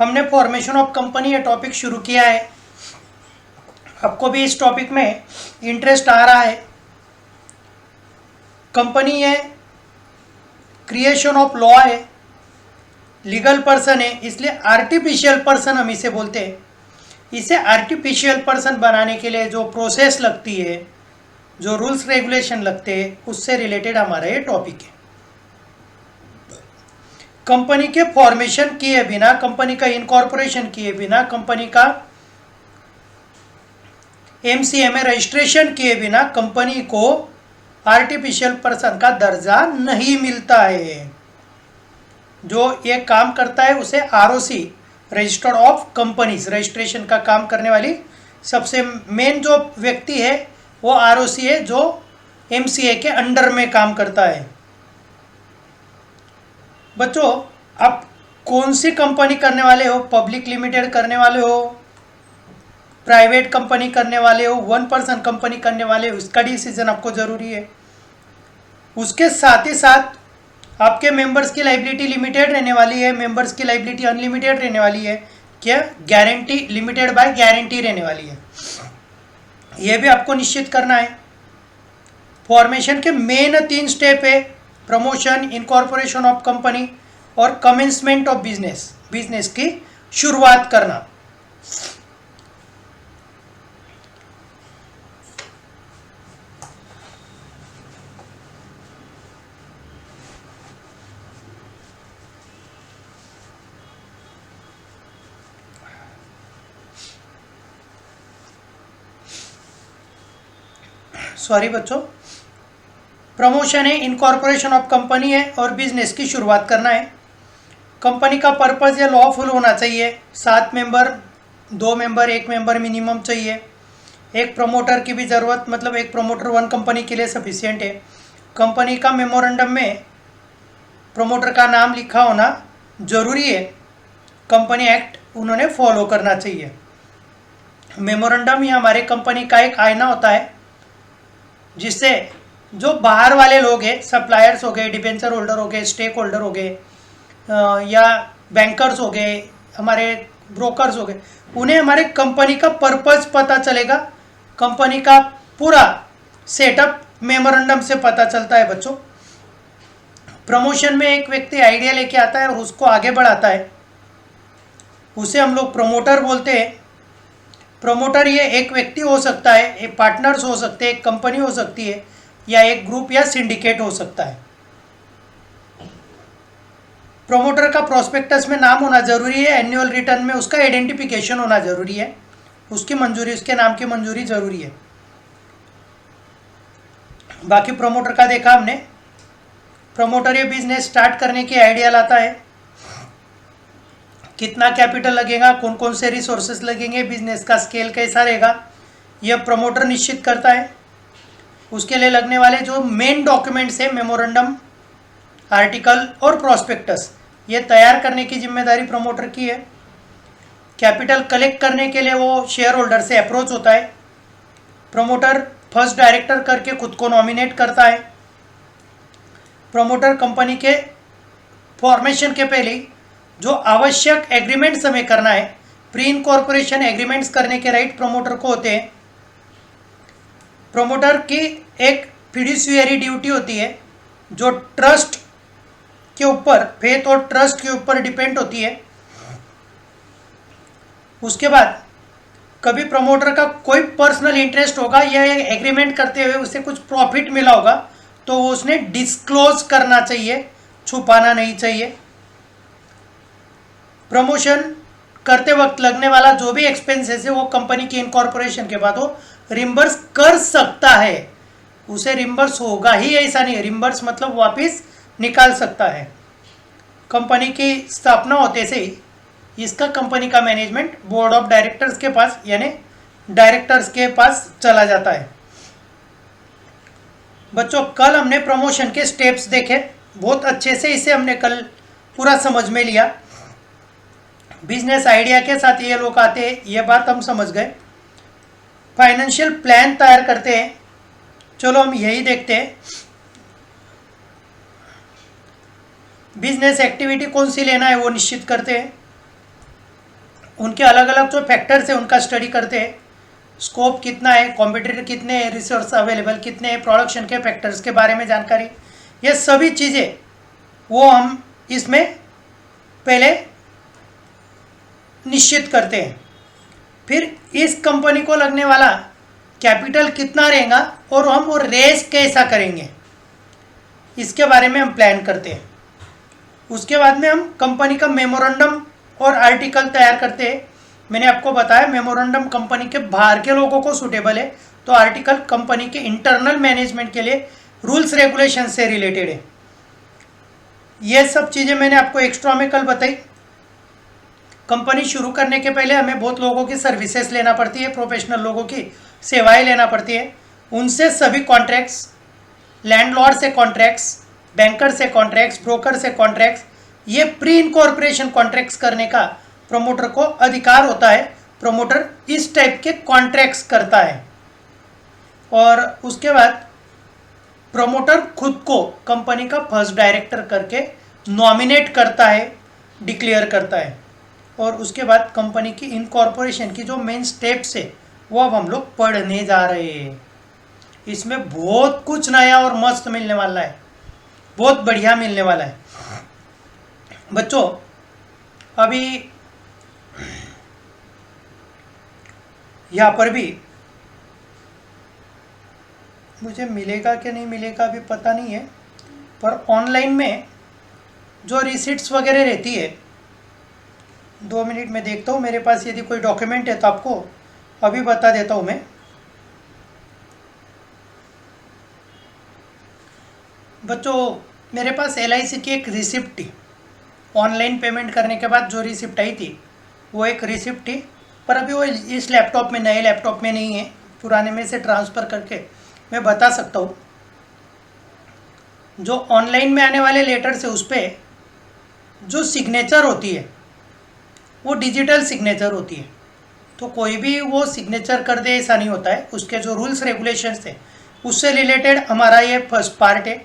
हमने formation of company ये topic शुरू किया है। आपको भी इस टॉपिक में इंटरेस्ट आ रहा है। कंपनी है, क्रिएशन ऑफ लॉ है, लीगल पर्सन है, इसलिए आर्टिफिशियल पर्सन हम इसे बोलते हैं। इसे आर्टिफिशियल पर्सन बनाने के लिए जो प्रोसेस लगती है, जो रूल्स रेगुलेशन लगते हैं, उससे रिलेटेड हमारा ये टॉपिक है। कंपनी के फॉर्मेशन किए बिना, कंपनी का इनकॉर्पोरेशन किए बिना, कंपनी का एमसीए रजिस्ट्रेशन किए बिना कंपनी को आर्टिफिशियल पर्सन का दर्जा नहीं मिलता है। जो ये काम करता है उसे ROC, registered of companies, registration का काम करने वाली सबसे मेन जो व्यक्ति है वो आरओसी है, जो एमसीए के अंडर में काम करता है। बच्चों, आप कौन सी कंपनी करने वाले हो? पब्लिक लिमिटेड करने वाले हो, प्राइवेट कंपनी करने वाले हो, वन पर्सन कंपनी करने वाले हो, इसका डिसीजन आपको ज़रूरी है। उसके साथ ही साथ आपके मेंबर्स की लाइबिलिटी लिमिटेड रहने वाली है, मेंबर्स की लाइबिलिटी अनलिमिटेड रहने वाली है, क्या गारंटी लिमिटेड बाय गारंटी रहने वाली है। यह भी आपको निश्चित करना है। फॉर्मेशन के मेन 3 स्टेप है: प्रमोशन, इनकॉर्पोरेशन ऑफ कंपनी और कमेंसमेंट ऑफ बिजनेस, बिजनेस की शुरुआत करना। सॉरी बच्चों, प्रमोशन है, इनकॉर्पोरेशन ऑफ कंपनी है और बिजनेस की शुरुआत करना है। कंपनी का पर्पज़ या लॉफुल होना चाहिए। 7 मेंबर, 2 मेंबर, 1 मेंबर मिनिमम चाहिए। एक प्रमोटर की भी ज़रूरत, मतलब एक प्रमोटर 1 कंपनी के लिए सफिशिएंट है। कंपनी का मेमोरेंडम में प्रमोटर का नाम लिखा होना ज़रूरी है। कंपनी एक्ट उन्होंने फॉलो करना चाहिए। मेमोरेंडम ही हमारे कंपनी का एक आईना होता है, जिससे जो बाहर वाले लोग हैं, सप्लायर्स हो गए, डिबेंचर होल्डर हो गए, स्टेक होल्डर हो गए, या बैंकर्स हो गए, हमारे ब्रोकर्स हो गए, उन्हें हमारे कंपनी का पर्पस पता चलेगा। कंपनी का पूरा सेटअप मेमोरेंडम से पता चलता है बच्चों। प्रमोशन में एक व्यक्ति आइडिया लेके आता है और उसको आगे बढ़ाता है, उसे हम लोग प्रमोटर बोलते हैं। प्रमोटर ये एक व्यक्ति हो सकता है, एक पार्टनर्स हो सकते हैं, एक कंपनी हो सकती है, या एक ग्रुप या सिंडिकेट हो सकता है। प्रमोटर का प्रोस्पेक्टस में नाम होना जरूरी है, एनुअल रिटर्न में उसका आइडेंटिफिकेशन होना जरूरी है, उसकी मंजूरी, उसके नाम की मंजूरी जरूरी है। बाकी प्रमोटर का देखा हमने। प्रमोटर ये बिजनेस स्टार्ट करने की आइडिया लाता है, कितना कैपिटल लगेगा, कौन कौन से रिसोर्सेस लगेंगे, बिजनेस का स्केल कैसा रहेगा, यह प्रमोटर निश्चित करता है। उसके लिए लगने वाले जो मेन डॉक्यूमेंट्स है, मेमोरेंडम, आर्टिकल और प्रोस्पेक्टस, ये तैयार करने की जिम्मेदारी प्रमोटर की है। कैपिटल कलेक्ट करने के लिए वो शेयर होल्डर से अप्रोच होता है। प्रमोटर फर्स्ट डायरेक्टर करके खुद को नॉमिनेट करता है। प्रमोटर कंपनी के फॉर्मेशन के पहले जो आवश्यक एग्रीमेंट्स हमें करना है, प्री इनकॉर्पोरेशन एग्रीमेंट्स करने के राइट प्रमोटर को होते हैं। प्रमोटर की एक फिड्यूशियरी ड्यूटी होती है, जो ट्रस्ट के ऊपर, फेथ और ट्रस्ट के ऊपर डिपेंड होती है। उसके बाद कभी प्रमोटर का कोई पर्सनल इंटरेस्ट होगा या एग्रीमेंट करते हुए उसे कुछ प्रॉफिट मिला होगा, तो वो उसने डिस्क्लोज करना चाहिए, छुपाना नहीं चाहिए। प्रमोशन करते वक्त लगने वाला जो भी एक्सपेंसेस है वो कंपनी की इनकॉर्पोरेशन के बाद वो रिम्बर्स कर सकता है। उसे रिम्बर्स होगा ही ऐसा नहीं, रिम्बर्स मतलब वापस निकाल सकता है। कंपनी की स्थापना होते से ही इसका कंपनी का मैनेजमेंट बोर्ड ऑफ डायरेक्टर्स के पास, यानी डायरेक्टर्स के पास चला जाता है। बच्चों, कल हमने प्रमोशन के स्टेप्स देखे बहुत अच्छे से, इसे हमने कल पूरा समझ में लिया। बिजनेस आइडिया के साथ ये लोग आते हैं, ये बात हम समझ गए। फाइनेंशियल प्लान तैयार करते हैं, चलो हम यही देखते हैं। बिजनेस एक्टिविटी कौन सी लेना है वो निश्चित करते हैं। उनके अलग अलग जो फैक्टर्स है उनका स्टडी करते हैं। स्कोप कितना है, कॉम्पिटिटर कितने हैं, रिसोर्स अवेलेबल कितने हैं, प्रोडक्शन के फैक्टर्स के बारे में जानकारी, ये सभी चीज़ें वो हम इसमें पहले निश्चित करते हैं। फिर इस कंपनी को लगने वाला कैपिटल कितना रहेगा और हम वो रेस कैसा करेंगे, इसके बारे में हम प्लान करते हैं। उसके बाद में हम कंपनी का मेमोरेंडम और आर्टिकल तैयार करते हैं। मैंने आपको बताया मेमोरेंडम कंपनी के बाहर के लोगों को सूटेबल है, तो आर्टिकल कंपनी के इंटरनल मैनेजमेंट के लिए रूल्स रेगुलेशन से रिलेटेड है। ये सब चीज़ें मैंने आपको एक्स्ट्रा में कल बताई। कंपनी शुरू करने के पहले हमें बहुत लोगों की सर्विसेज लेना पड़ती है, प्रोफेशनल लोगों की सेवाएं लेना पड़ती है। उनसे सभी कॉन्ट्रैक्ट्स, लैंडलॉर्ड से कॉन्ट्रैक्ट्स, बैंकर से कॉन्ट्रैक्ट्स, ब्रोकर से कॉन्ट्रैक्ट्स, ये प्री इनकॉर्पोरेशन कॉन्ट्रैक्ट्स करने का प्रमोटर को अधिकार होता है। प्रमोटर इस टाइप के कॉन्ट्रैक्ट्स करता है और उसके बाद प्रमोटर खुद को कंपनी का फर्स्ट डायरेक्टर करके नॉमिनेट करता है, डिक्लेयर करता है। और उसके बाद कंपनी की इनकॉर्पोरेशन की जो मेन स्टेप्स है वो अब हम लोग पढ़ने जा रहे हैं। इसमें बहुत कुछ नया और मस्त मिलने वाला है, बहुत बढ़िया मिलने वाला है बच्चों। अभी यहाँ पर भी मुझे मिलेगा कि नहीं मिलेगा अभी पता नहीं है, पर ऑनलाइन में जो रिसिट्स वगैरह रहती है, 2 मिनट में देखता हूँ मेरे पास यदि कोई डॉक्यूमेंट है तो आपको अभी बता देता हूँ मैं। बच्चों मेरे पास LIC की एक रिसिप्ट थी, ऑनलाइन पेमेंट करने के बाद जो रिसिप्ट आई थी वो एक रिसिप्ट थी, पर अभी वो इस लैपटॉप में, नए लैपटॉप में नहीं है, पुराने में से ट्रांसफ़र करके मैं बता सकता हूँ। जो ऑनलाइन में आने वाले लेटर्स है उस पर जो सिग्नेचर होती है वो डिजिटल सिग्नेचर होती है, तो कोई भी वो सिग्नेचर कर दे ऐसा नहीं होता है। उसके जो रूल्स रेगुलेशंस है उससे रिलेटेड हमारा ये फर्स्ट पार्ट है।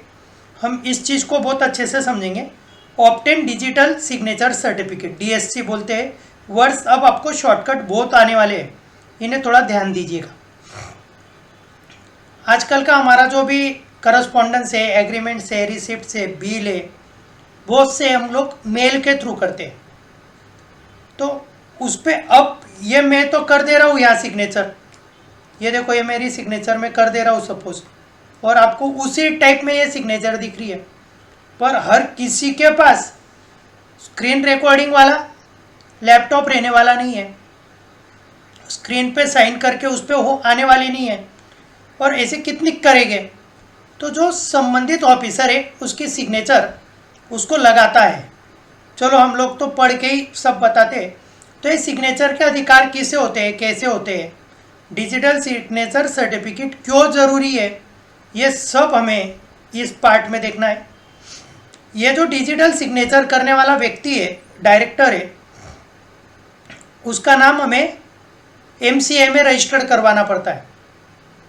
हम इस चीज़ को बहुत अच्छे से समझेंगे। Obtain digital signature certificate, DSC बोलते हैं वर्ड्स। अब आपको शॉर्टकट बहुत आने वाले हैं, इन्हें थोड़ा ध्यान दीजिएगा। आजकल का हमारा जो भी करस्पॉन्डेंस है, एग्रीमेंट्स है, रिसिप्ट है, बिल है, बहुत से हम लोग मेल के थ्रू करते हैं। तो उस पर अब ये मैं तो कर दे रहा हूँ यहाँ सिग्नेचर, ये देखो ये मेरी सिग्नेचर में कर दे रहा हूँ सपोज, और आपको उसी टाइप में ये सिग्नेचर दिख रही है, पर हर किसी के पास स्क्रीन रिकॉर्डिंग वाला लैपटॉप रहने वाला नहीं है, स्क्रीन पे साइन करके उस पर हो आने वाली नहीं है। और ऐसे कितनी करेंगे, तो जो संबंधित ऑफिसर है उसकी सिग्नेचर उसको लगाता है। चलो हम लोग तो पढ़ के ही सब बताते हैं। तो ये सिग्नेचर के अधिकार किसे होते हैं, कैसे होते हैं, डिजिटल सिग्नेचर सर्टिफिकेट क्यों ज़रूरी है, ये सब हमें इस पार्ट में देखना है। ये जो डिजिटल सिग्नेचर करने वाला व्यक्ति है, डायरेक्टर है, उसका नाम हमें MCA में रजिस्टर्ड करवाना पड़ता है,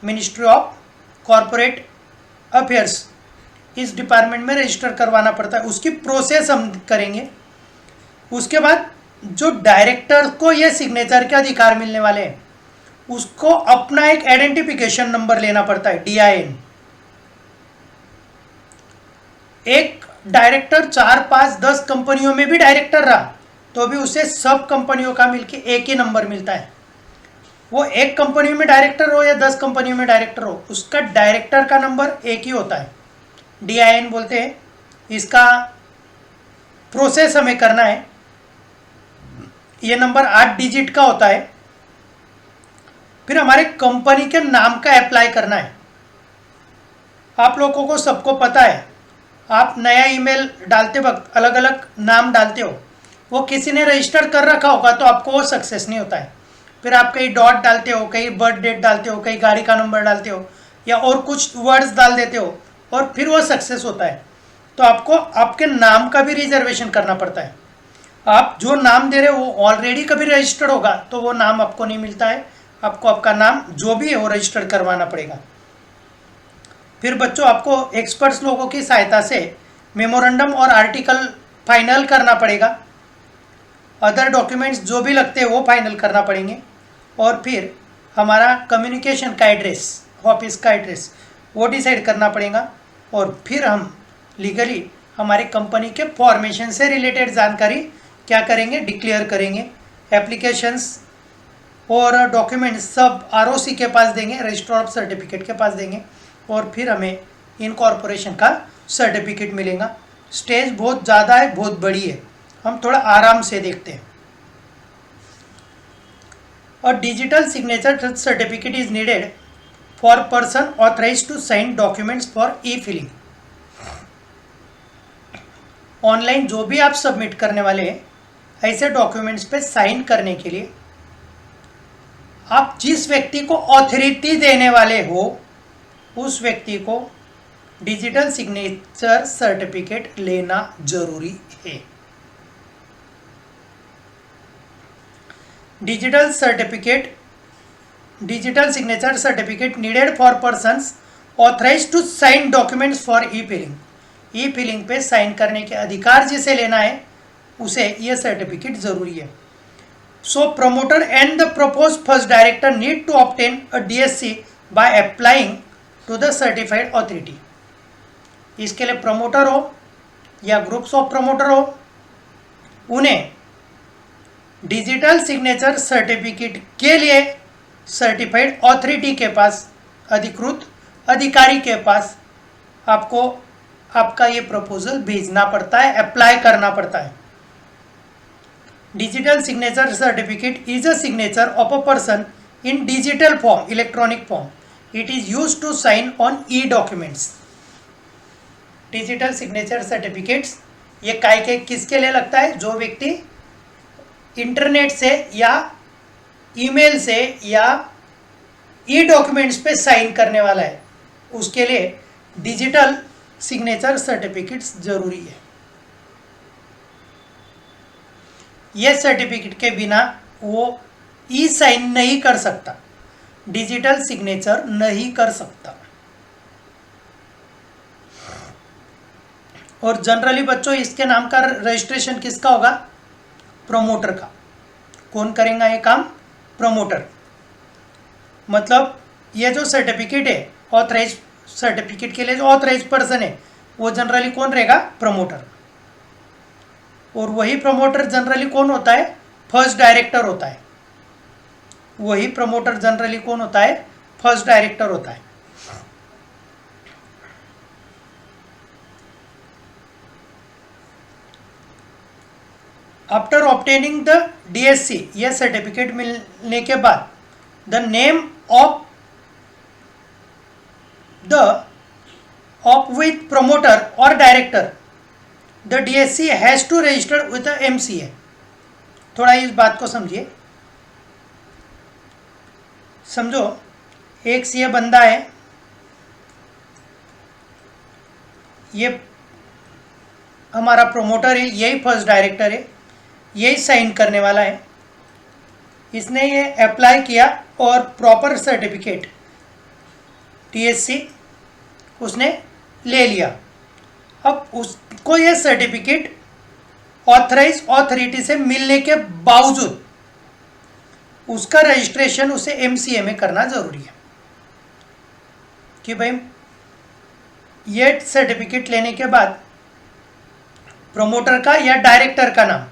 मिनिस्ट्री ऑफ कॉरपोरेट अफेयर्स, इस डिपार्टमेंट में रजिस्टर करवाना पड़ता है। उसकी प्रोसेस हम करेंगे। उसके बाद जो डायरेक्टर को ये सिग्नेचर के अधिकार मिलने वाले हैं उसको अपना एक आइडेंटिफिकेशन नंबर लेना पड़ता है, DIN। एक डायरेक्टर 4, 5, 10 कंपनियों में भी डायरेक्टर रहा तो भी उसे सब कंपनियों का मिलके एक ही नंबर मिलता है। वो एक कंपनी में डायरेक्टर हो या 10 कंपनियों में डायरेक्टर हो, उसका डायरेक्टर का नंबर एक ही होता है, DIN बोलते हैं। इसका प्रोसेस हमें करना है। ये नंबर 8 डिजिट का होता है। फिर हमारे कंपनी के नाम का अप्लाई करना है। आप लोगों को सबको पता है, आप नया ईमेल डालते वक्त अलग अलग नाम डालते हो, वो किसी ने रजिस्टर कर रखा होगा तो आपको वो सक्सेस नहीं होता है। फिर आप कहीं डॉट डालते हो, कहीं बर्थ डेट डालते हो, कहीं गाड़ी का नंबर डालते हो या और कुछ वर्ड्स डाल देते हो और फिर वो सक्सेस होता है। तो आपको आपके नाम का भी रिजर्वेशन करना पड़ता है। आप जो नाम दे रहे हो वो ऑलरेडी कभी रजिस्टर्ड होगा तो वो नाम आपको नहीं मिलता है, आपको आपका नाम जो भी है वो रजिस्टर करवाना पड़ेगा। फिर बच्चों आपको एक्सपर्ट्स लोगों की सहायता से मेमोरेंडम और आर्टिकल फाइनल करना पड़ेगा। अदर डॉक्यूमेंट्स जो भी लगते हैं वो फाइनल करना पड़ेंगे, और फिर हमारा कम्युनिकेशन का एड्रेस, ऑफिस का एड्रेस वो डिसाइड करना पड़ेगा, और फिर हम लीगली हमारे कंपनी के फॉर्मेशन से रिलेटेड जानकारी क्या करेंगे, डिक्लेयर करेंगे। एप्लीकेशंस और डॉक्यूमेंट्स सब आरओसी के पास देंगे, रजिस्टर ऑफ सर्टिफिकेट के पास देंगे, और फिर हमें इनकॉर्पोरेशन का सर्टिफिकेट मिलेगा। स्टेज बहुत ज़्यादा है, बहुत बड़ी है, हम थोड़ा आराम से देखते हैं। और digital signature certificate is needed for person authorise to sign documents for e filing. Online जो भी आप सबमिट करने वाले हैं, ऐसे डॉक्यूमेंट्स पे साइन करने के लिए आप जिस व्यक्ति को ऑथोरिटी देने वाले हो उस व्यक्ति को डिजिटल सिग्नेचर सर्टिफिकेट लेना जरूरी है। Digital signature certificate needed for persons authorise to sign documents for e filing. E filing पे साइन करने के अधिकार जिसे लेना है उसे यह सर्टिफिकेट जरूरी है। So promoter and the propose first director need to obtain a DSC by applying to the certified authority. इसके लिए प्रमोटर हो या ग्रुप्स ऑफ प्रमोटर हो, उन्हें डिजिटल सिग्नेचर सर्टिफिकेट के लिए सर्टिफाइड ऑथोरिटी के पास, अधिकृत अधिकारी के पास आपको आपका ये प्रपोजल भेजना पड़ता है, अप्लाई करना पड़ता है। Digital signature certificate is a signature of a person in digital form, electronic form. It is used to sign on e documents. Digital signature certificates ये काय के किसके लिए लगता है? जो व्यक्ति इंटरनेट से या ईमेल से या ई डॉक्यूमेंट्स पे साइन करने वाला है, उसके लिए डिजिटल सिग्नेचर सर्टिफिकेट्स जरूरी है। यह सर्टिफिकेट के बिना वो ई साइन नहीं कर सकता, डिजिटल सिग्नेचर नहीं कर सकता। और जनरली बच्चों इसके नाम का रजिस्ट्रेशन किसका होगा? प्रमोटर का। कौन करेगा ये काम? प्रमोटर। मतलब ये जो सर्टिफिकेट है, ऑथराइज सर्टिफिकेट के लिए जो ऑथराइज पर्सन है वो जनरली कौन रहेगा? प्रमोटर। और वही प्रमोटर जनरली कौन होता है? फर्स्ट डायरेक्टर होता है। वही प्रमोटर जनरली कौन होता है? फर्स्ट डायरेक्टर होता है। आफ्टर ऑब्टेनिंग द डीएससी, यह सर्टिफिकेट मिलने के बाद the name of with promoter or director, the DSC has to register with the MCA। थोड़ा इस बात को समझिए, समझो एक सीए बंदा है, ये हमारा प्रमोटर है, यही फर्स्ट डायरेक्टर है, यही साइन करने वाला है। इसने ये अप्लाई किया और प्रॉपर सर्टिफिकेट डीएससी उसने ले लिया। अब उसको ये सर्टिफिकेट ऑथराइज ऑथोरिटी से मिलने के बावजूद उसका रजिस्ट्रेशन उसे एमसीए में करना जरूरी है कि भाई ये सर्टिफिकेट लेने के बाद प्रमोटर का या डायरेक्टर का नाम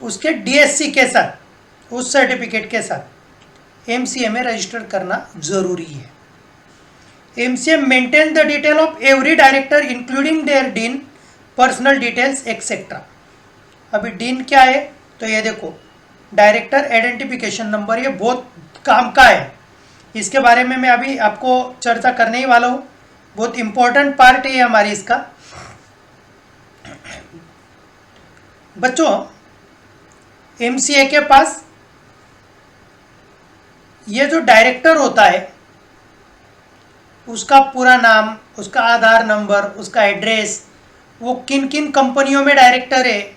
उसके डीएससी के साथ, उस सर्टिफिकेट के साथ एमसीए में रजिस्टर करना जरूरी है। MCA maintain the detail of every director including there dean, personal details etcetera. अभी डीन क्या है? तो ये देखो, डायरेक्टर आइडेंटिफिकेशन नंबर, ये बहुत काम का है। इसके बारे में मैं अभी आपको चर्चा करने ही वाला हूँ। बहुत इंपॉर्टेंट पार्ट है हमारी इसका। बच्चों एमसीए के पास ये जो डायरेक्टर होता है उसका पूरा नाम, उसका आधार नंबर, उसका एड्रेस, वो किन किन कंपनियों में डायरेक्टर है,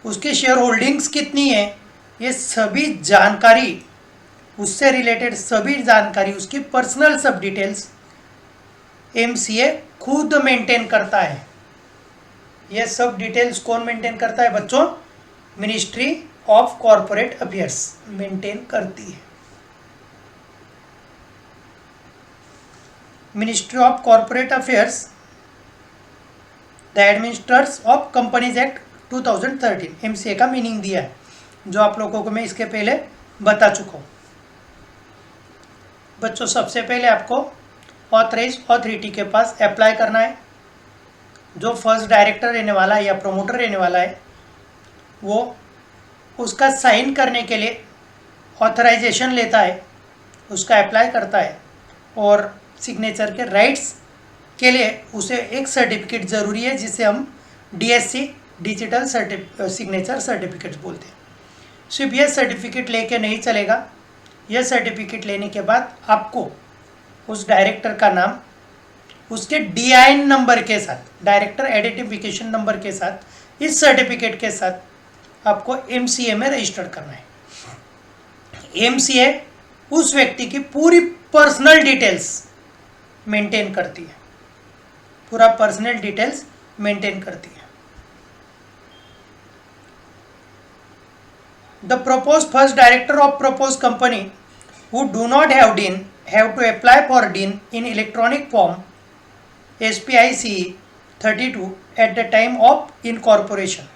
उसके शेयर होल्डिंग्स कितनी है, ये सभी जानकारी, उससे रिलेटेड सभी जानकारी, उसकी पर्सनल सब डिटेल्स एमसीए खुद मेंटेन करता है। ये सब डिटेल्स कौन मेंटेन करता है बच्चों? Ministry of corporate affairs maintain करती है। Ministry of corporate affairs the administrators of companies act 2013 MCA का मीनिंग दिया है, जो आप लोगों को मैं इसके पहले बता चुका हूँ। बच्चों सबसे पहले आपको ऑथराइज अथॉरिटी के पास अप्लाई करना है। जो फर्स्ट डायरेक्टर रहने वाला है या प्रोमोटर रहने वाला है वो उसका साइन करने के लिए ऑथराइजेशन लेता है, उसका अप्लाई करता है, और सिग्नेचर के राइट्स के लिए उसे एक सर्टिफिकेट ज़रूरी है जिसे हम डीएससी डिजिटल सिग्नेचर सर्टिफिकेट बोलते हैं। सिर्फ यह सर्टिफिकेट लेके नहीं चलेगा। यह सर्टिफिकेट लेने के बाद आपको उस डायरेक्टर का नाम उसके डीआईएन नंबर के साथ, डायरेक्टर आइडेंटिफिकेशन नंबर के साथ, इस सर्टिफिकेट के साथ आपको एमसीए में रजिस्टर करना है। एमसीए उस व्यक्ति की पूरी पर्सनल डिटेल्स मेंटेन करती है, पूरा पर्सनल डिटेल्स मेंटेन करती है। The proposed first director of proposed company who do not have DIN have to apply for DIN in electronic form SPICE 32 at the time of incorporation.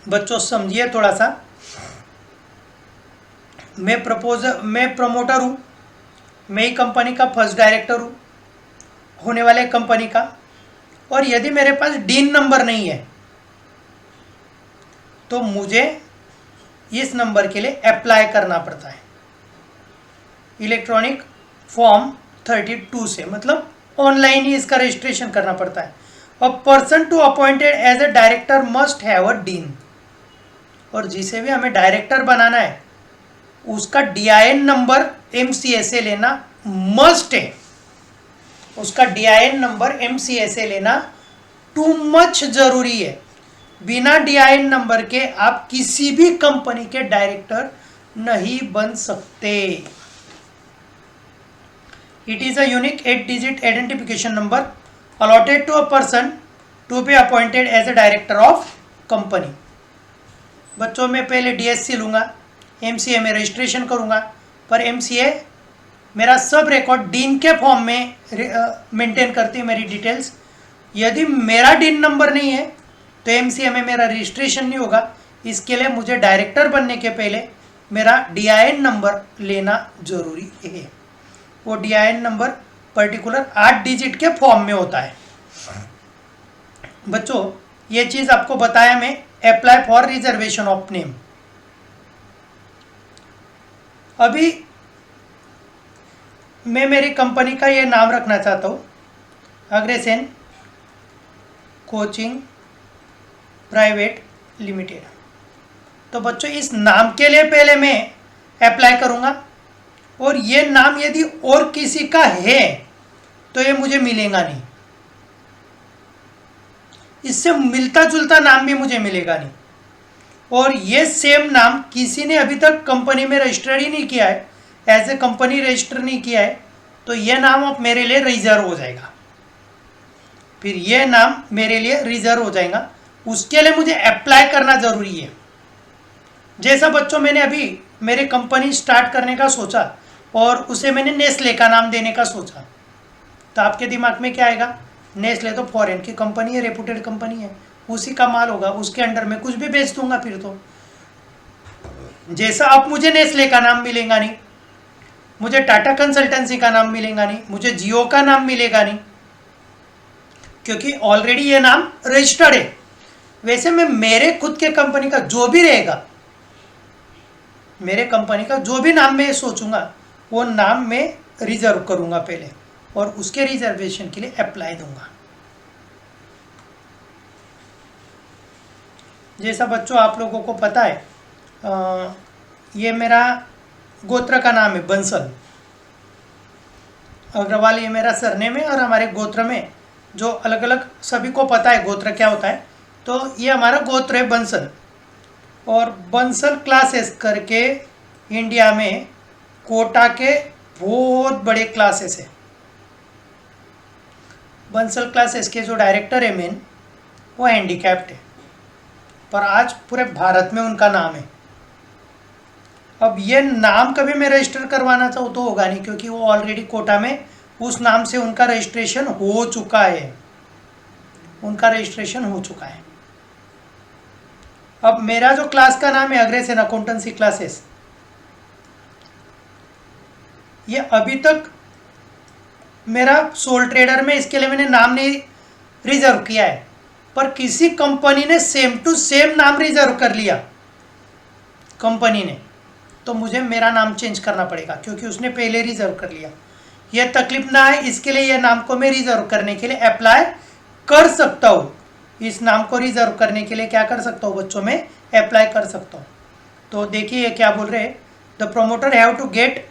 बच्चों समझिए थोड़ा सा। मैं प्रमोटर हूँ, मैं ही कंपनी का फर्स्ट डायरेक्टर हूँ होने वाले कंपनी का, और यदि मेरे पास डीन नंबर नहीं है तो मुझे इस नंबर के लिए अप्लाई करना पड़ता है इलेक्ट्रॉनिक फॉर्म 32 से, मतलब ऑनलाइन ही इसका रजिस्ट्रेशन करना पड़ता है। A person to appointed as a director must have a DIN, और जिसे भी हमें डायरेक्टर बनाना है उसका डीआईएन नंबर एमसीए से लेना मस्ट है। उसका डीआईएन नंबर एमसीए से लेना टू मच जरूरी है। बिना डीआईएन नंबर के आप किसी भी कंपनी के डायरेक्टर नहीं बन सकते। It is a unique 8-digit identification number allotted to a person to be appointed as a director of company. बच्चों में पहले डीएससी लूंगा, एमसीए में रजिस्ट्रेशन करूंगा, पर एमसीए मेरा सब रिकॉर्ड डीन के फॉर्म में मेंटेन करती है मेरी डिटेल्स। यदि मेरा डीन नंबर नहीं है तो एमसीए में मेरा रजिस्ट्रेशन नहीं होगा। इसके लिए मुझे डायरेक्टर बनने के पहले मेरा डीआईएन नंबर लेना जरूरी है। वो डीआईएन नंबर पर्टिकुलर 8 डिजिट के फॉर्म में होता है। बच्चों ये चीज़ आपको बताया मैं, apply for reservation of name. अभी मैं मेरी कंपनी का ये नाम रखना चाहता हूँ, अग्रसेन कोचिंग प्राइवेट लिमिटेड। तो बच्चों इस नाम के लिए पहले मैं अप्लाई करूँगा, और ये नाम यदि और किसी का है तो ये मुझे मिलेगा नहीं, इससे मिलता जुलता नाम भी मुझे मिलेगा नहीं। और ये सेम नाम किसी ने अभी तक कंपनी में रजिस्टर ही नहीं किया है, एज ए कंपनी रजिस्टर नहीं किया है, तो ये नाम अब मेरे लिए रिजर्व हो जाएगा। फिर ये नाम मेरे लिए रिजर्व हो जाएगा, उसके लिए मुझे अप्लाई करना ज़रूरी है। जैसा बच्चों मैंने अभी मेरी कंपनी स्टार्ट करने का सोचा और उसे मैंने नेस्ले का नाम देने का सोचा, तो आपके दिमाग में क्या आएगा? नेस्ले तो फॉरेन की कंपनी है, रेपुटेड कंपनी है, उसी का माल होगा, उसके अंडर में कुछ भी बेच दूंगा। फिर तो जैसा अब मुझे नेस्ले का नाम मिलेगा नहीं, मुझे टाटा कंसल्टेंसी का नाम मिलेगा नहीं, मुझे जियो का नाम मिलेगा नहीं, क्योंकि ऑलरेडी ये नाम रजिस्टर्ड है। वैसे मैं मेरे खुद के कंपनी का जो भी रहेगा, मेरे कंपनी का जो भी नाम मैं सोचूंगा वो नाम मैं रिजर्व करूंगा पहले, और उसके रिजर्वेशन के लिए अप्लाई दूंगा। जैसा बच्चों आप लोगों को पता है, ये मेरा गोत्र का नाम है बंसल अग्रवाल, ये मेरा सरनेम है। और हमारे गोत्र में जो अलग अलग सभी को पता है गोत्र क्या होता है, तो ये हमारा गोत्र है बंसल। और बंसल क्लासेस करके इंडिया में कोटा के बहुत बड़े क्लासेस है। बंसल क्लासेस के जो डायरेक्टर है मेन, वो हैंडीकैप्ड है, पर आज पूरे भारत में उनका नाम है। अब ये नाम कभी मैं रजिस्टर करवाना चाहूँ तो होगा नहीं, क्योंकि वो ऑलरेडी कोटा में उस नाम से उनका रजिस्ट्रेशन हो चुका है, उनका रजिस्ट्रेशन हो चुका है। अब मेरा जो क्लास का नाम है अग्रेसेन अकाउंटेंसी क्लासेस, ये अभी तक मेरा सोल ट्रेडर में इसके लिए मैंने नाम नहीं रिजर्व किया है, पर किसी कंपनी ने सेम टू सेम नाम रिजर्व कर लिया कंपनी ने, तो मुझे मेरा नाम चेंज करना पड़ेगा, क्योंकि उसने पहले रिजर्व कर लिया। यह तकलीफ ना है, इसके लिए यह नाम को मैं रिजर्व करने के लिए अप्लाई कर सकता हूँ। इस नाम को रिजर्व करने के लिए क्या कर सकता हूँ बच्चों, में अप्लाई कर सकता हूँ। तो देखिए ये क्या बोल रहे हैं, the promoter have to get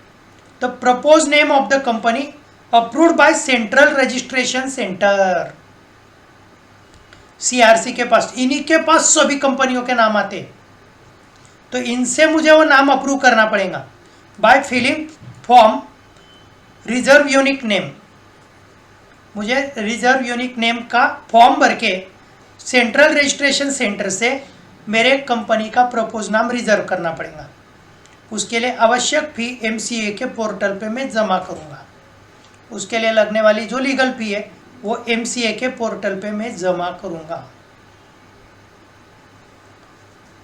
the propose name of the company approved by central registration centre, CRC के पास, इन्हीं के पास सभी कंपनियों के नाम आते हैं, तो इनसे मुझे वो नाम अप्रूव करना पड़ेगा by filling form reserve unique name. मुझे रिजर्व यूनिक नेम का फॉर्म भर के सेंट्रल रजिस्ट्रेशन सेंटर से मेरे कंपनी का प्रपोज नाम रिजर्व करना पड़ेगा। उसके लिए आवश्यक फी एमसीए के पोर्टल पे मैं जमा करूँगा। उसके लिए लगने वाली जो लीगल फी है वो एमसीए के पोर्टल पे मैं जमा करूँगा।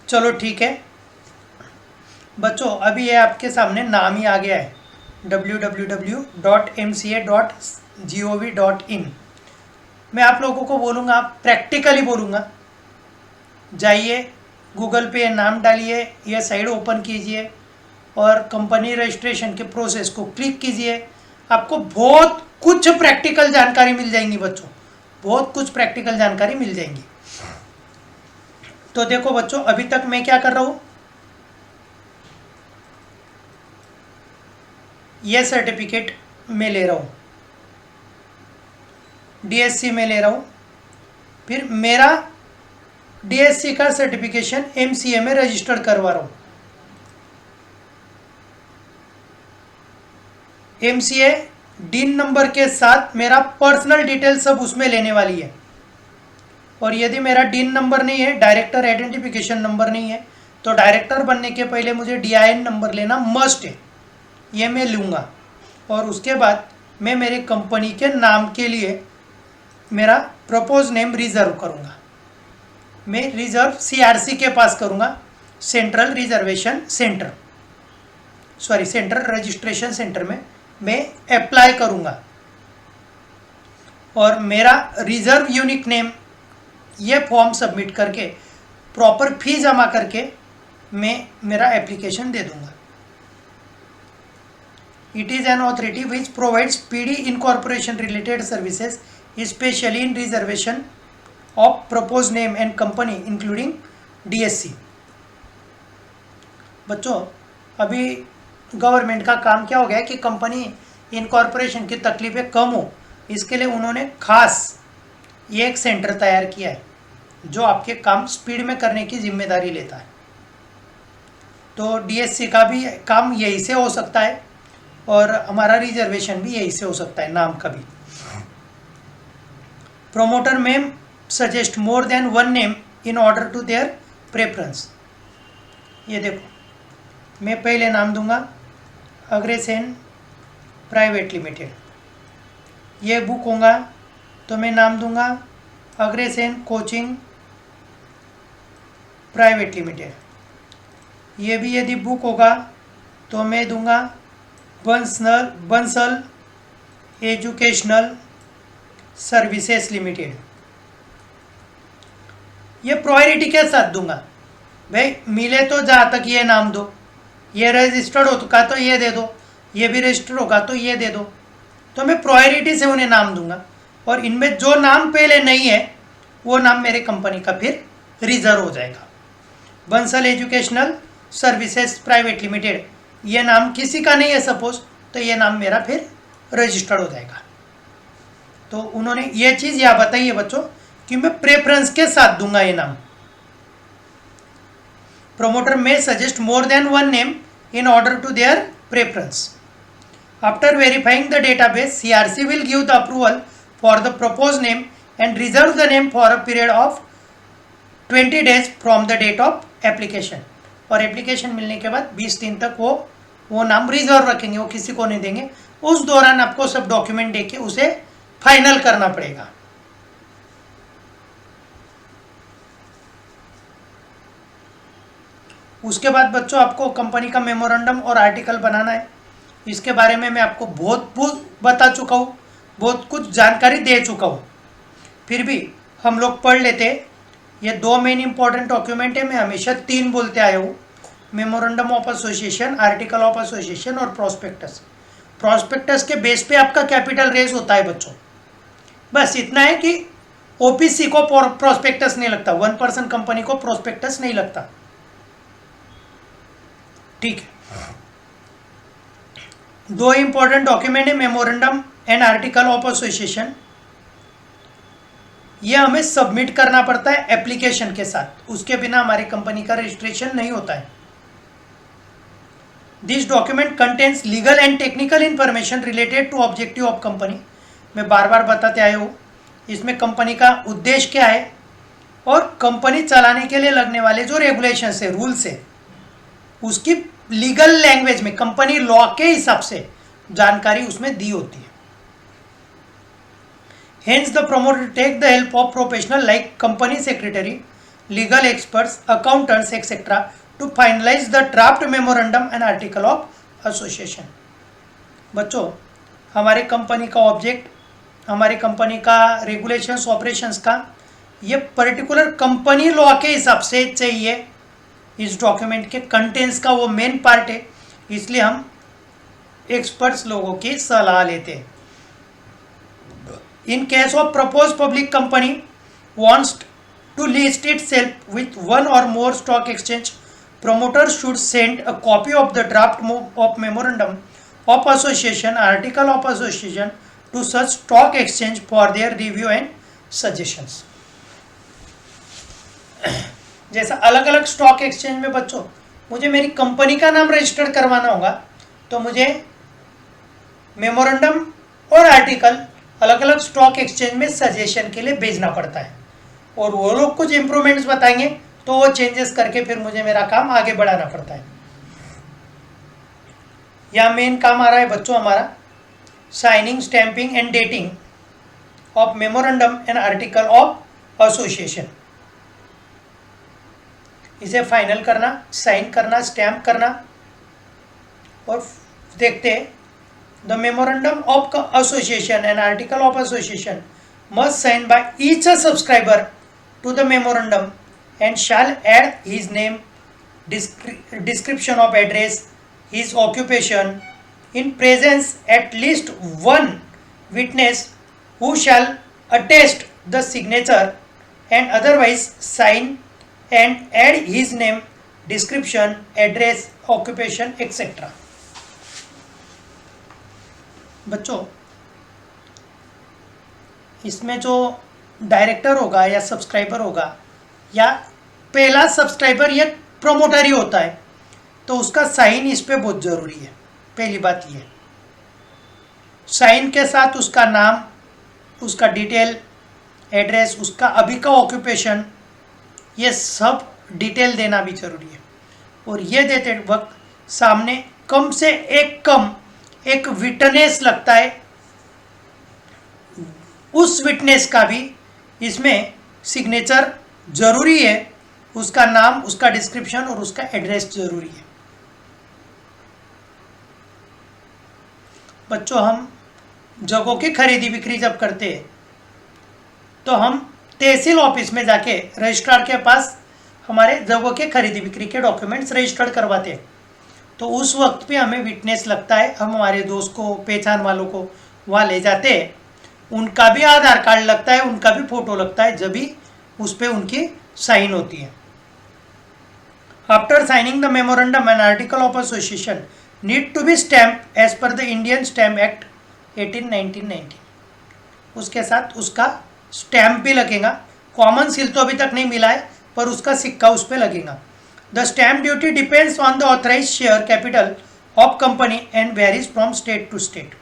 चलो ठीक है बच्चों, अभी ये आपके सामने नाम ही आ गया है www.mca.gov.in। मैं आप लोगों को बोलूँगा, प्रैक्टिकली बोलूँगा, जाइए गूगल पे नाम डालिए, यह साइट ओपन कीजिए और कंपनी रजिस्ट्रेशन के प्रोसेस को क्लिक कीजिए। आपको बहुत कुछ प्रैक्टिकल जानकारी मिल जाएंगी बच्चों, बहुत कुछ प्रैक्टिकल जानकारी मिल जाएंगी। तो देखो बच्चों, अभी तक मैं क्या कर रहा हूँ, यह सर्टिफिकेट मैं ले रहा हूँ, डीएससी में ले रहा हूँ, फिर मेरा डीएससी का सर्टिफिकेशन एमसीए में रजिस्टर्ड करवा रहा हूँ। एमसीए डीन नंबर के साथ मेरा पर्सनल डिटेल सब उसमें लेने वाली है, और यदि मेरा डीन नंबर नहीं है, डायरेक्टर आइडेंटिफिकेशन नंबर नहीं है, तो डायरेक्टर बनने के पहले मुझे डीआईएन नंबर लेना मस्ट है, ये मैं लूँगा। और उसके बाद मैं मेरे कंपनी के नाम के लिए मेरा प्रपोज नेम रिजर्व करूँगा। मैं रिजर्व सीआरसी के पास करूँगा, central reservation centre, sorry central registration centre में मैं अप्लाई करूँगा, और मेरा रिजर्व यूनिक नेम ये फॉर्म सबमिट करके प्रॉपर फी जमा करके मैं मेरा एप्लीकेशन दे दूँगा। It is an authority which provides PD incorporation related services, especially in reservation of proposed name and company including DSC। बच्चों, अभी गवर्नमेंट का काम क्या हो गया है कि कंपनी इनकॉर्पोरेशन की तकलीफें कम हो, इसके लिए उन्होंने खास ये एक सेंटर तैयार किया है जो आपके काम स्पीड में करने की जिम्मेदारी लेता है। तो डीएससी का भी काम यही से हो सकता है, और हमारा रिजर्वेशन भी यही से हो सकता है, नाम का भी। Promoter may suggest more than one name in order to their preference. ये देखो, मैं पहले नाम दूंगा अग्रेसेन प्राइवेट लिमिटेड। ये बुक होगा तो मैं नाम दूंगा अग्रेसेन कोचिंग प्राइवेट लिमिटेड। ये भी यदि बुक होगा तो मैं दूंगा बंसल एजुकेशनल सर्विसेज लिमिटेड। ये प्रायोरिटी के साथ दूंगा, भाई मिले तो जहाँ तक ये नाम दो, ये रजिस्टर्ड होगा तो ये दे दो, ये भी रजिस्टर्ड होगा तो ये दे दो, तो मैं प्रायोरिटी से उन्हें नाम दूंगा। और इनमें जो नाम पहले नहीं है वो नाम मेरे कंपनी का फिर रिजर्व हो जाएगा। Bansal educational services private limited, ये नाम किसी का नहीं है सपोज, तो ये नाम मेरा फिर रजिस्टर्ड हो जाएगा। तो उन्होंने ये चीज़ यहाँ बताई है बच्चों कि मैं प्रेफरेंस के साथ दूंगा ये नाम। promoter may suggest more than one name in order to their preference. After verifying the database, CRC will give the approval for the proposed name and reserve the name for a period of 20 days from the date of application. और application मिलने के बाद 20 दिन तक वो नाम reserve रखेंगे, वो किसी को नहीं देंगे। उस दौरान आपको सब डॉक्यूमेंट देके उसे फाइनल करना पड़ेगा। उसके बाद बच्चों आपको कंपनी का मेमोरेंडम और आर्टिकल बनाना है। इसके बारे में मैं आपको बहुत बता चुका हूँ, बहुत कुछ जानकारी दे चुका हूँ, फिर भी हम लोग पढ़ लेते। ये 2 मेन इंपॉर्टेंट डॉक्यूमेंट है, मैं हमेशा 3 बोलते आया हूँ, memorandum of association, article of association और प्रोस्पेक्टस। प्रोस्पेक्टस के बेस पे आपका कैपिटल रेज होता है बच्चों। बस इतना है कि ओपीसी को प्रोस्पेक्टस नहीं लगता, 1% कंपनी को प्रोस्पेक्टस नहीं लगता, ठीक है। 2 इंपॉर्टेंट डॉक्यूमेंट है, memorandum and article of association. यह हमें सबमिट करना पड़ता है एप्लीकेशन के साथ, उसके बिना हमारी कंपनी का रजिस्ट्रेशन नहीं होता है। This document contains legal and technical information related to objective of company. मैं बार बार बताते आया हूँ, इसमें कंपनी का उद्देश्य क्या है और कंपनी चलाने के लिए लगने वाले जो रेगुलेशंस है, रूल्स है, उसकी लीगल लैंग्वेज में कंपनी लॉ के हिसाब से जानकारी उसमें दी होती है। Hence, the promoter take the help of professional like company secretary, legal experts, accountants, etc. to finalize the draft memorandum and article of association. बच्चों, हमारे कंपनी का ऑब्जेक्ट, हमारे कंपनी का रेगुलेशंस, ऑपरेशंस का ये पर्टिकुलर कंपनी लॉ के हिसाब से चाहिए। इस डॉक्यूमेंट के कंटेंट्स का वो मेन पार्ट है, इसलिए हम एक्सपर्ट्स लोगों की सलाह लेते हैं। In case of proposed public company wants to list itself with one or more stock exchange, promoter should send a copy of the draft of memorandum of association, article of association to such stock exchange for their review and suggestions. जैसा अलग अलग stock exchange में बच्चों मुझे मेरी company का नाम register करवाना होगा, तो मुझे मेमोरेंडम और आर्टिकल अलग अलग स्टॉक एक्सचेंज में सजेशन के लिए भेजना पड़ता है, और वो लोग कुछ इंप्रूवमेंट्स बताएंगे तो वो चेंजेस करके फिर मुझे मेरा काम आगे बढ़ाना पड़ता है। यहाँ मेन काम आ रहा है बच्चों हमारा signing, stamping and dating of memorandum and article of association. इसे फाइनल करना, साइन करना, स्टैम्प करना। और देखते हैं, the memorandum of association and article of association must sign by each subscriber to the memorandum and shall add his name, description of address, his occupation, in presence at least one witness who shall attest the signature, and otherwise sign and add his name, description, address, occupation, etc. बच्चों, इसमें जो director होगा या subscriber होगा, या पहला subscriber या promoter ही होता है, तो उसका साइन इस पे बहुत ज़रूरी है। पहली बात ये, साइन के साथ उसका नाम, उसका डिटेल, एड्रेस, उसका अभी का ऑक्यूपेशन, ये सब डिटेल देना भी ज़रूरी है। और ये देते वक्त सामने कम से एक विटनेस लगता है, उस विटनेस का भी इसमें सिग्नेचर जरूरी है, उसका नाम, उसका डिस्क्रिप्शन और उसका एड्रेस जरूरी है। बच्चों, हम जगहों की खरीदी बिक्री जब करते हैं तो हम तहसील ऑफिस में जाके रजिस्ट्रार के पास हमारे जगहों के खरीदी बिक्री के डॉक्यूमेंट्स रजिस्टर्ड करवाते हैं। तो उस वक्त पे हमें विटनेस लगता है, हम हमारे दोस्त को, पहचान वालों को वहाँ ले जाते हैं, उनका भी आधार कार्ड लगता है, उनका भी फोटो लगता है, जब भी उस पर उनकी साइन होती है। After signing the memorandum and article of association need to be stamp as per the Indian stamp act 1990। उसके साथ उसका स्टैम्प भी लगेगा। कॉमन सील तो अभी तक नहीं मिला है, पर उसका सिक्का उस पर लगेगा। The stamp duty depends on the authorise share capital of company and varies from state to state.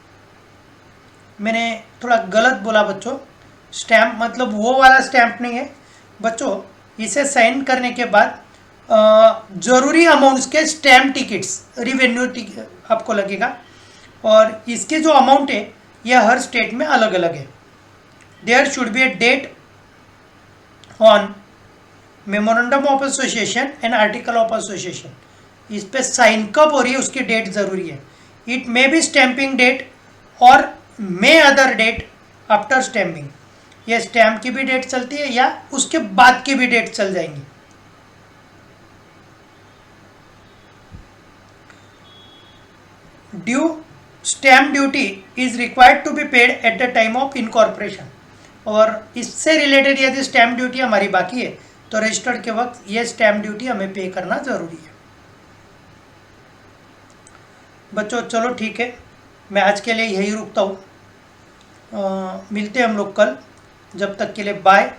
मैंने थोड़ा गलत बोला बच्चों, स्टैम्प मतलब वो वाला स्टैम्प नहीं है बच्चों। इसे साइन करने के बाद ज़रूरी अमाउंट्स के स्टैम्प टिकट्स रिवेन्यू आपको लगेगा, और इसके जो अमाउंट है यह हर स्टेट में अलग अलग है। There should be a date on memorandum of association and article of association. इस पे साइन कब हो रही है उसकी डेट ज़रूरी है। It may be stamping date और may other date after stamping. यह स्टैम्प की भी डेट चलती है या उसके बाद की भी डेट चल जाएंगी। Due stamp duty is required to be paid at the time of incorporation. और इससे रिलेटेड यदि स्टैम्प ड्यूटी हमारी बाकी है तो रजिस्टर्ड के वक्त ये स्टैम्प ड्यूटी हमें पे करना ज़रूरी है बच्चों। चलो ठीक है, मैं आज के लिए यही रुकता हूँ। मिलते हैं हम लोग कल, जब तक के लिए बाय।